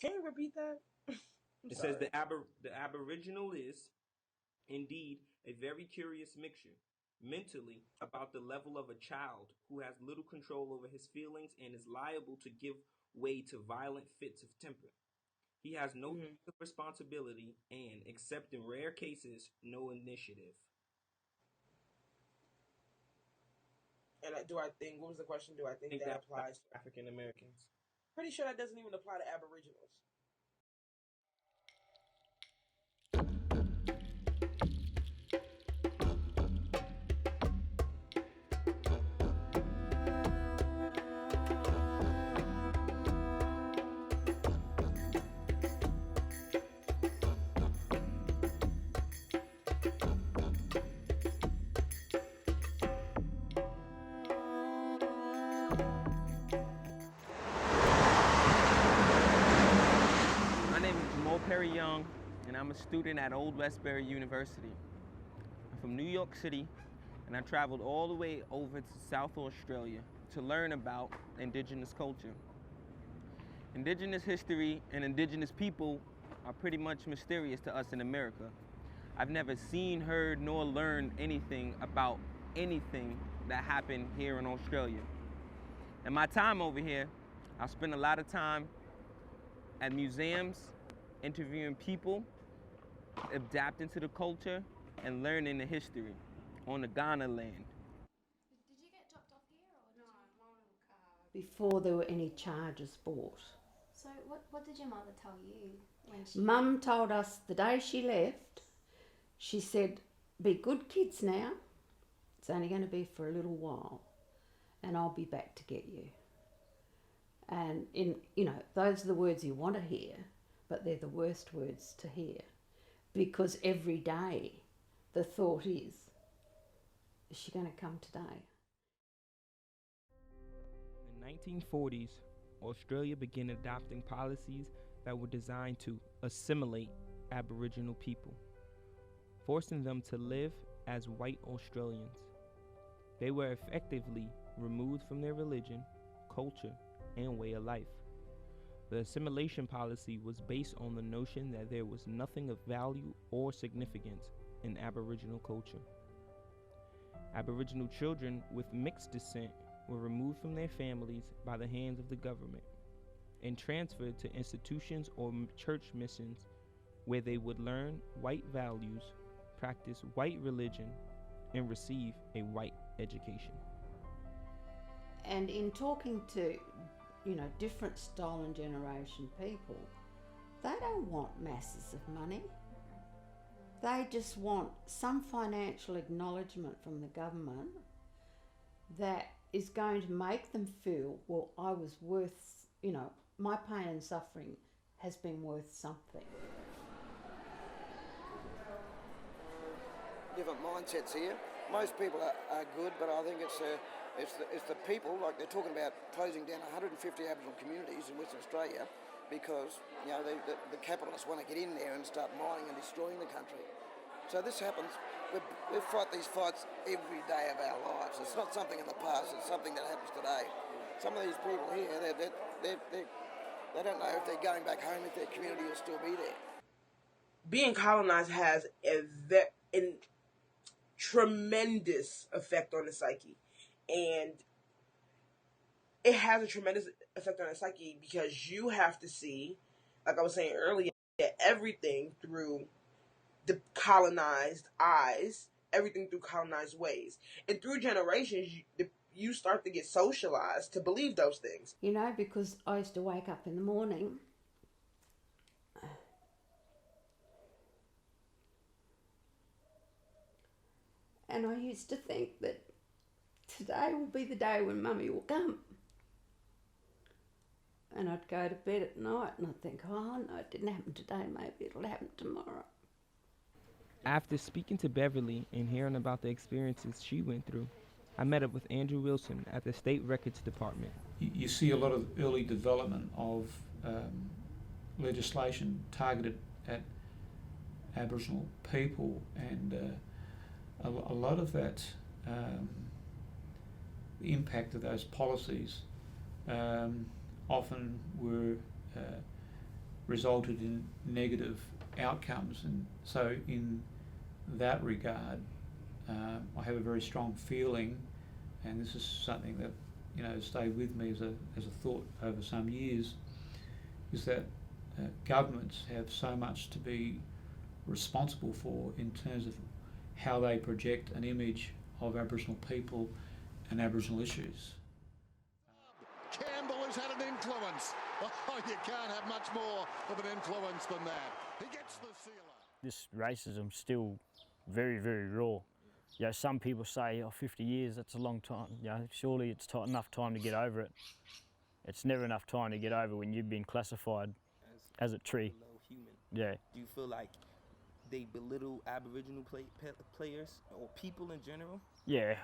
Can you repeat that? I'm It says sorry. the Aboriginal is indeed a very curious mixture, mentally, about the level of a child who has little control over his feelings and is liable to give way to violent fits of temper. He has no Mm-hmm. sense of responsibility and, except in rare cases, no initiative. And do I think, what was the question? Do I I think think that that applies applies to? to African Americans. Pretty sure that doesn't even apply to Aboriginals. My name is Jamal Perry Young, and I'm a student at Old Westbury University. I'm from New York City, and I traveled all the way over to South Australia to learn about Indigenous culture. Indigenous history and Indigenous people are pretty much mysterious to us in America. I've never seen, heard, nor learned anything about anything that happened here in Australia. In my time over here, I spent a lot of time at museums, interviewing people, adapting to the culture, and learning the history on the Ghana land. Did you get dropped off here or did before there were any charges brought. So what did your mother tell you when she Mum told us the day she left, she said, be good kids now. It's only going to be for a little while and I'll be back to get you. And those are the words you want to hear, but they're the worst words to hear because every day the thought is she going to come today? In the 1940s, Australia began adopting policies that were designed to assimilate Aboriginal people, forcing them to live as white Australians. They were effectively removed from their religion, culture, and way of life. The assimilation policy was based on the notion that there was nothing of value or significance in Aboriginal culture. Aboriginal children with mixed descent were removed from their families by the hands of the government and transferred to institutions or church missions where they would learn white values, practice white religion, and receive a white education. And in talking to, different style and generation people, they don't want masses of money. They just want some financial acknowledgement from the government that is going to make them feel, well, I was worth, my pain and suffering has been worth something. Different mindsets here. Most people are good, but I think it's the people, like they're talking about closing down 150 Aboriginal communities in Western Australia because the capitalists want to get in there and start mining and destroying the country. So this happens. We fight these fights every day of our lives. It's not something in the past. It's something that happens today. Some of these people here, they don't know if they're going back home, if their community will still be there. Being colonized has a tremendous effect on the psyche. And it has a tremendous effect on the psyche because you have to see, like I was saying earlier, everything through the colonized eyes, everything through colonized ways. And through generations, you start to get socialized to believe those things. Because I used to wake up in the morning and I used to think that today will be the day when Mummy will come. And I'd go to bed at night and I'd think, oh no, it didn't happen today, maybe it'll happen tomorrow. After speaking to Beverly and hearing about the experiences she went through, I met up with Andrew Wilson at the State Records Department. You see a lot of early development of legislation targeted at Aboriginal people, and a lot of that, the impact of those policies often were resulted in negative outcomes. And so in that regard, I have a very strong feeling, and this is something that, you know, stayed with me as a thought over some years, is that governments have so much to be responsible for in terms of how they project an image of Aboriginal people and Aboriginal issues. Campbell has had an influence. Oh, you can't have much more of an influence than that. He gets the sealer. This racism's still very, very raw. You know, some people say, oh, 50 years, that's a long time. You know, surely it's enough time to get over it. It's never enough time to get over when you've been classified as a tree. Human. Yeah. Do you feel like they belittle Aboriginal players or people in general? Yeah,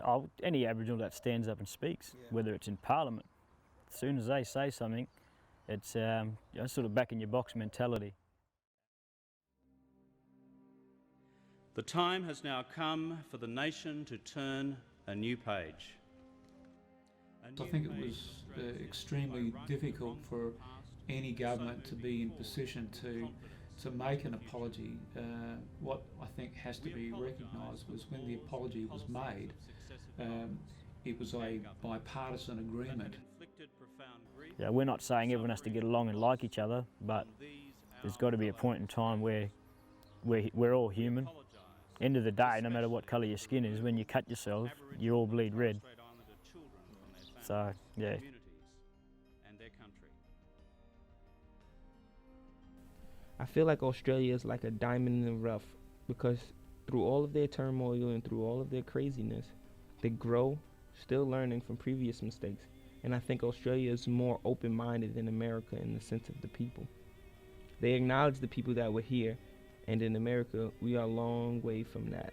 any Aboriginal that stands up and speaks, whether it's in Parliament, as soon as they say something, it's you know, sort of back in your box mentality. The time has now come for the nation to turn a new page. I think it was extremely difficult for any government to be in position to make an apology. What I think has to be recognised was when the apology was made, it was a bipartisan agreement. Yeah, we're not saying everyone has to get along and like each other, but there's got to be a point in time where we're all human. End of the day, no matter what colour your skin is, when you cut yourself, you all bleed red. So, yeah. I feel like Australia is like a diamond in the rough, because through all of their turmoil and through all of their craziness, they grow, still learning from previous mistakes. And I think Australia is more open-minded than America in the sense of the people. They acknowledge the people that were here, and in America, we are a long way from that.